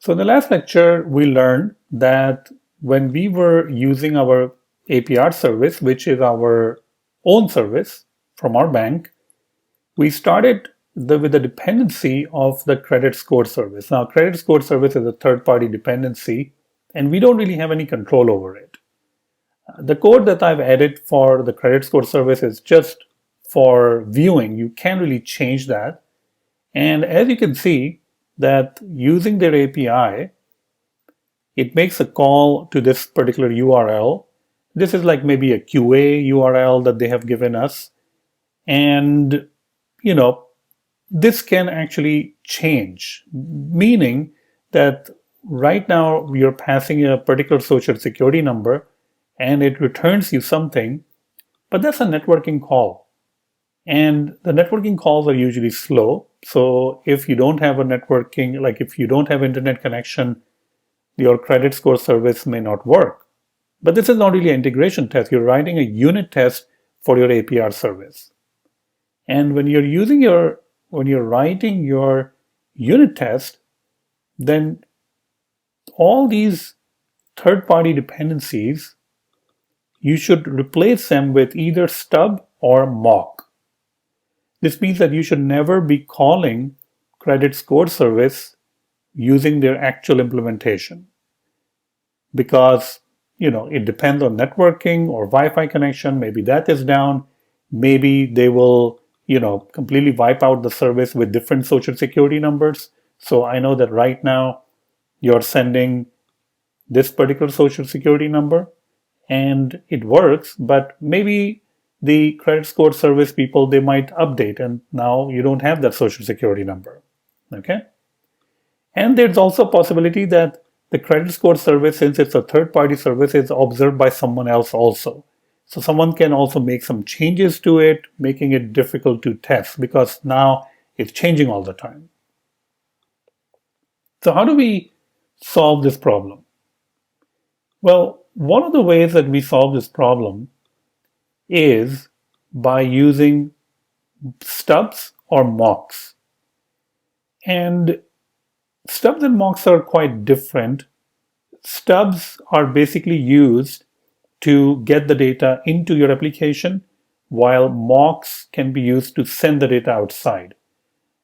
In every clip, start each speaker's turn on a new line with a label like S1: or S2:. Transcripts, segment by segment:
S1: So in the last lecture, we learned that when we were using our APR service, which is our own service from our bank, we started with the dependency of the credit score service. Now, credit score service is a third-party dependency, and we don't really have any control over it. The code that I've added for the credit score service is just for viewing. You can't really change that. And as you can see, that using their API, it makes a call to this particular URL. This is like maybe a QA URL that they have given us. And, this can actually change, meaning that right now you're passing a particular social security number and it returns you something, but that's a networking call. And the networking calls are usually slow. So if you don't have a networking, like if you don't have internet connection, your credit score service may not work. But this is not really an integration test. You're writing a unit test for your APR service. And when you're writing your unit test, then all these third-party dependencies, you should replace them with either stub or mock. This means that you should never be calling credit score service using their actual implementation, because it depends on networking or Wi-Fi connection. Maybe that is down. Maybe they will completely wipe out the service with different social security numbers. So I know that right now you're sending this particular social security number and it works, but maybe the credit score service people, they might update and now you don't have that social security number. Okay. And there's also a possibility that the credit score service, since it's a third-party service, is observed by someone else also. So someone can also make some changes to it, making it difficult to test because now it's changing all the time. So how do we solve this problem? Well, one of the ways that we solve this problem is by using stubs or mocks. And stubs and mocks are quite different. Stubs are basically used to get the data into your application, while mocks can be used to send the data outside.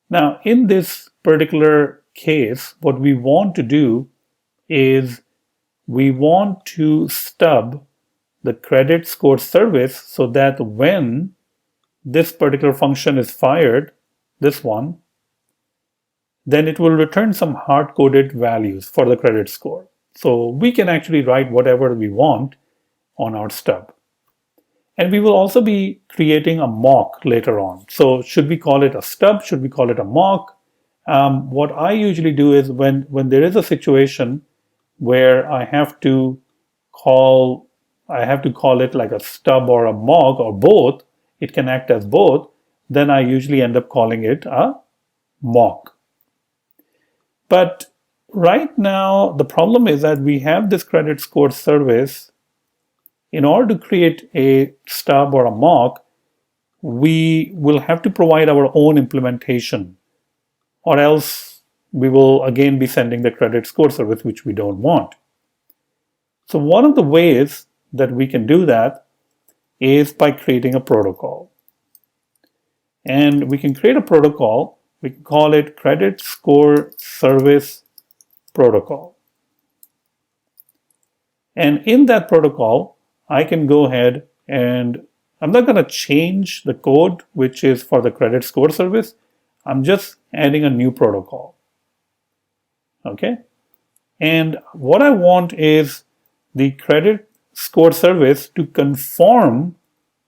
S1: Now, in this particular case, what we want to do is we want to stub the credit score service so that when this particular function is fired, this one, then it will return some hard-coded values for the credit score. So we can actually write whatever we want on our stub. And we will also be creating a mock later on. So should we call it a stub? Should we call it a mock? What I usually do is when there is a situation where I have to call it like a stub or a mock or both, it can act as both, then I usually end up calling it a mock. But right now, the problem is that we have this credit score service. In order to create a stub or a mock, we will have to provide our own implementation, or else we will again be sending the credit score service, which we don't want. So one of the ways that we can do that is by creating a protocol. And we can create a protocol. We can call it Credit Score Service Protocol. And in that protocol, I can go ahead and I'm not going to change the code, which is for the credit score service. I'm just adding a new protocol. Okay. And what I want is the credit score service to conform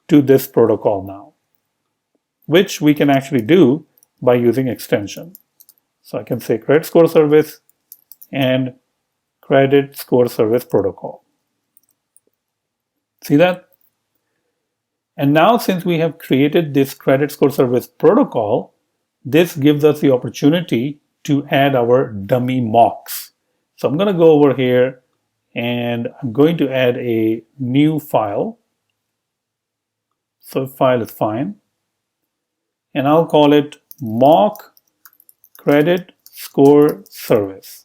S1: to this protocol now, which we can actually do by using extension. So I can say credit score service and credit score service protocol. See that? And now since we have created this credit score service protocol, this gives us the opportunity to add our dummy mocks. So I'm going to go over here and I'm going to add a new file. So file is fine. And I'll call it mock credit score service.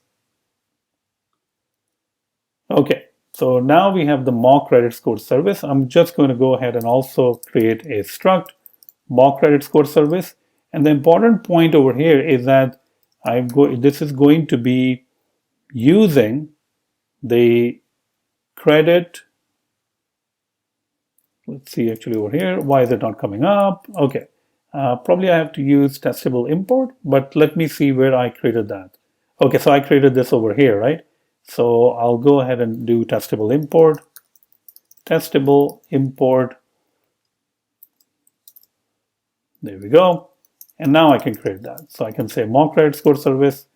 S1: Okay, so now we have the mock credit score service. I'm just going to go ahead and also create a struct mock credit score service. And the important point over here is that this is going to be using the credit. Let's see actually over here. Why is it not coming up? Okay, probably I have to use testable import, but let me see where I created that. Okay, so I created this over here, right? So I'll go ahead and do testable import. Testable import. There we go. And now I can create that. So I can say mock credit score service,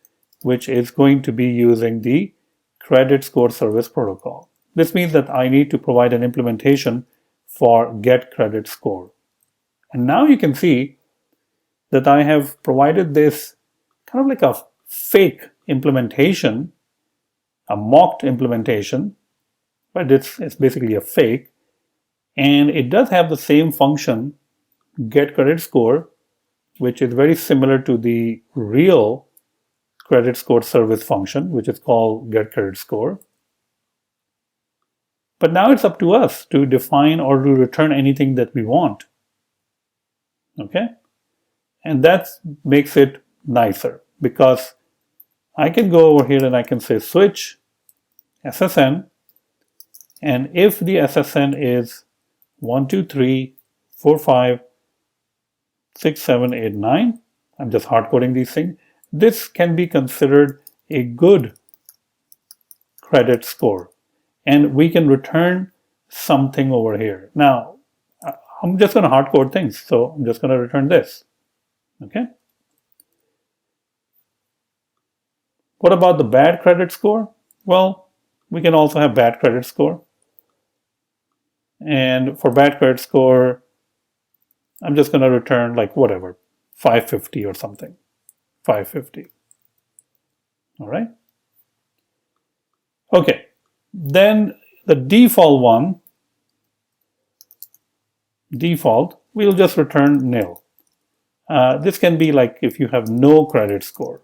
S1: which is going to be using the credit score service protocol. This means that I need to provide an implementation for get credit score. And now you can see that I have provided this kind of like a fake implementation, a mocked implementation, but it's basically a fake. And it does have the same function, get credit score, which is very similar to the real credit score service function, which is called get credit score. But now it's up to us to define or to return anything that we want. Okay? And that makes it nicer because I can go over here and I can say switch SSN. And if the SSN is 1, 2, 3, 4, 5, 6, 7, 8, 9, I'm just hard coding these things. This can be considered a good credit score. And we can return something over here. Now, I'm just going to hard code things. So I'm just going to return this. Okay. What about the bad credit score? Well, we can also have bad credit score. And for bad credit score, I'm just going to return like whatever, 550 or something. 550. All right. Okay. Then the default one, we'll just return nil. This can be like if you have no credit score.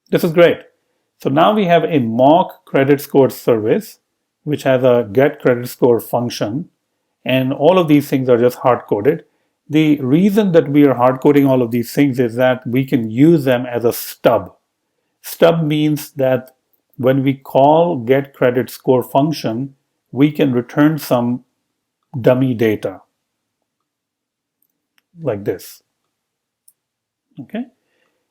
S1: This is great. So now we have a mock credit score service, which has a get credit score function. And all of these things are just hard coded. The reason that we are hard coding all of these things is that we can use them as a stub. Stub means that when we call get credit score function, we can return some dummy data like this. Okay.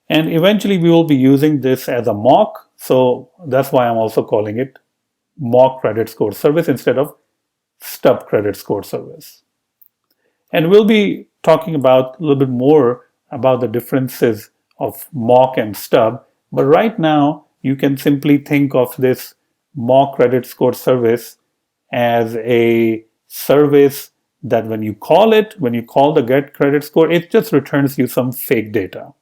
S1: And eventually we will be using this as a mock. So that's why I'm also calling it mock credit score service instead of stub credit score service. And we'll be talking about a little bit more about the differences of mock and stub. But right now, you can simply think of this mock credit score service as a service that when you call the get credit score, it just returns you some fake data.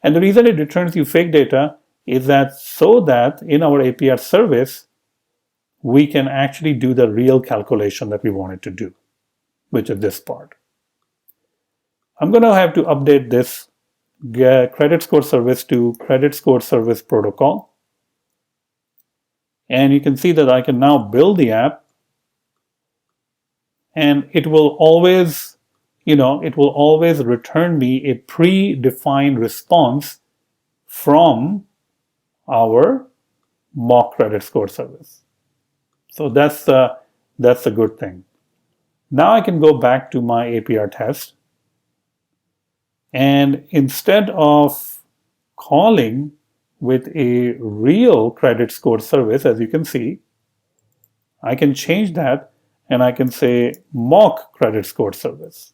S1: And the reason it returns you fake data is that so that in our API service, we can actually do the real calculation that we wanted to do, which is this part. I'm going to have to update this credit score service to credit score service protocol. And you can see that I can now build the app and it will always, return me a predefined response from our mock credit score service. So that's a good thing. Now I can go back to my API test. And instead of calling with a real credit score service, as you can see, I can change that and I can say mock credit score service.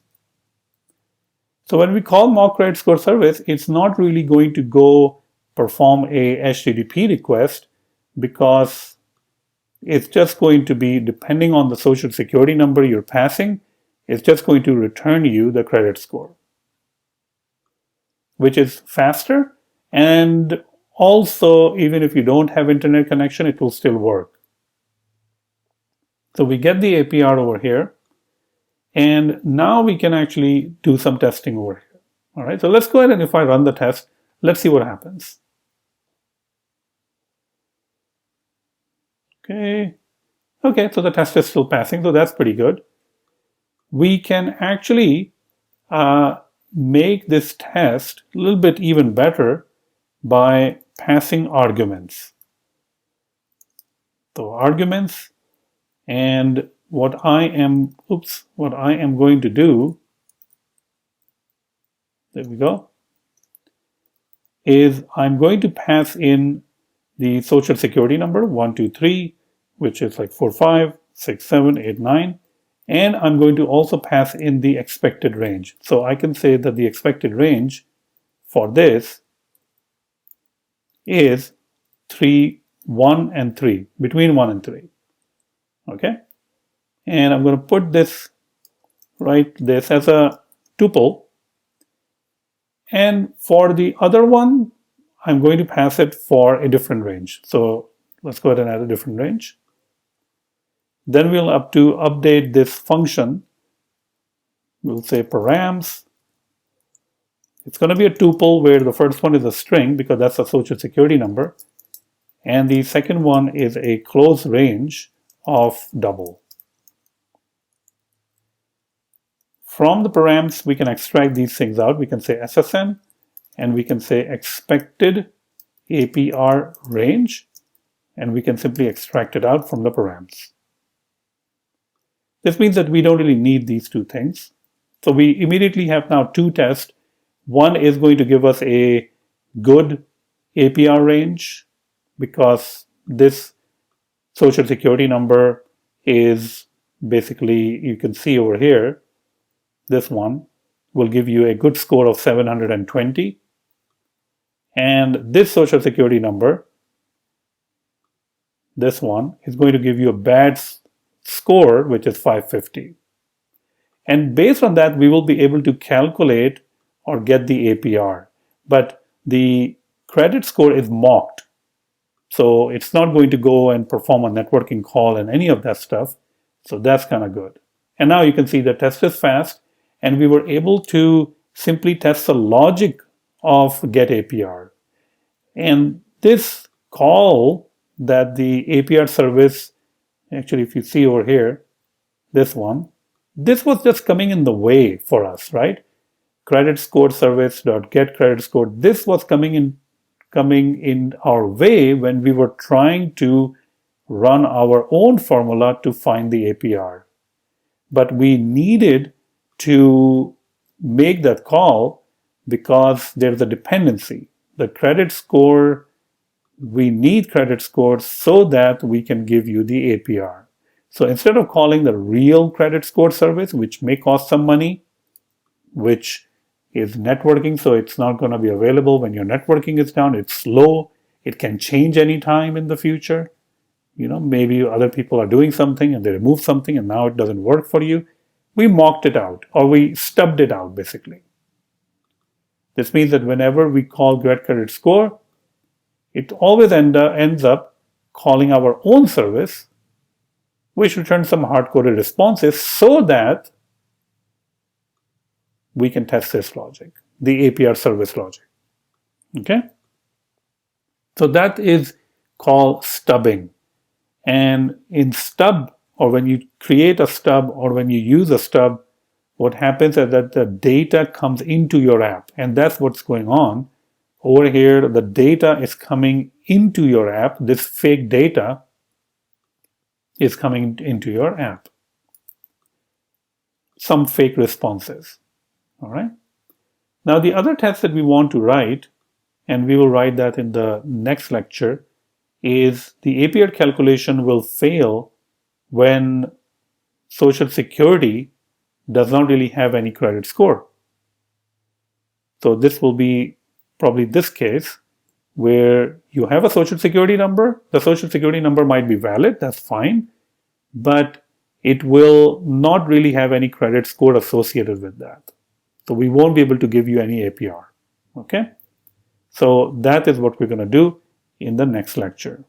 S1: So when we call mock credit score service, it's not really going to go perform a HTTP request because it's just going to be, depending on the social security number you're passing, it's just going to return you the credit score, which is faster. And also, even if you don't have internet connection, it will still work. So we get the API over here. And now we can actually do some testing over here. All right, so let's go ahead and if I run the test, Let's see what happens. Okay, so the test is still passing, so that's pretty good. We can actually make this test a little bit even better by passing arguments. So arguments, and what I am going to do, there we go, is I'm going to pass in the social security number 123, which is like 45, 6, 7, 8, 9, and I'm going to also pass in the expected range. So I can say that the expected range for this is 3, 1, and 3, between 1 and 3. Okay, and I'm going to put this as a tuple, and for the other one I'm going to pass it for a different range. So let's go ahead and add a different range. Then we'll have to update this function. We'll say params. It's going to be a tuple where the first one is a string because that's a social security number, and the second one is a close range of double. From the params, we can extract these things out. We can say SSN, and we can say expected APR range, and we can simply extract it out from the params. This means that we don't really need these two things. So we immediately have now two tests. One is going to give us a good APR range because this social security number is basically, you can see over here, this one will give you a good score of 720. And this social security number, this one, is going to give you a bad score, which is 550. And based on that, we will be able to calculate or get the APR. But the credit score is mocked. So it's not going to go and perform a networking call and any of that stuff. So that's kind of good. And now you can see the test is fast, and we were able to simply test the logic of get APR. And this call that the APR service, actually if you see over here, this one, this was just coming in the way for us, right? CreditScoreService.getCreditScore, this was coming in our way when we were trying to run our own formula to find the APR. But we needed to make that call because there's a dependency. The credit score, we need credit scores so that we can give you the APR. So instead of calling the real credit score service, which may cost some money, which is networking, so it's not going to be available when your networking is down, it's slow, it can change anytime in the future. You know, maybe other people are doing something and they remove something and now it doesn't work for you. We mocked it out, or we stubbed it out basically. This means that whenever we call get credit score, it always ends up calling our own service, which returns some hard-coded responses so that we can test this logic, the APR service logic. Okay? So that is called stubbing. And in stub, or when you create a stub, or when you use a stub, what happens is that the data comes into your app. And that's what's going on. Over here, the data is coming into your app. This fake data is coming into your app. Some fake responses. All right. Now, the other test that we want to write, and we will write that in the next lecture, is the APR calculation will fail when Social Security does not really have any credit score. So this will be probably this case where you have a Social Security number. The Social Security number might be valid, that's fine, but it will not really have any credit score associated with that. So we won't be able to give you any APR. Okay? So that is what we're going to do in the next lecture.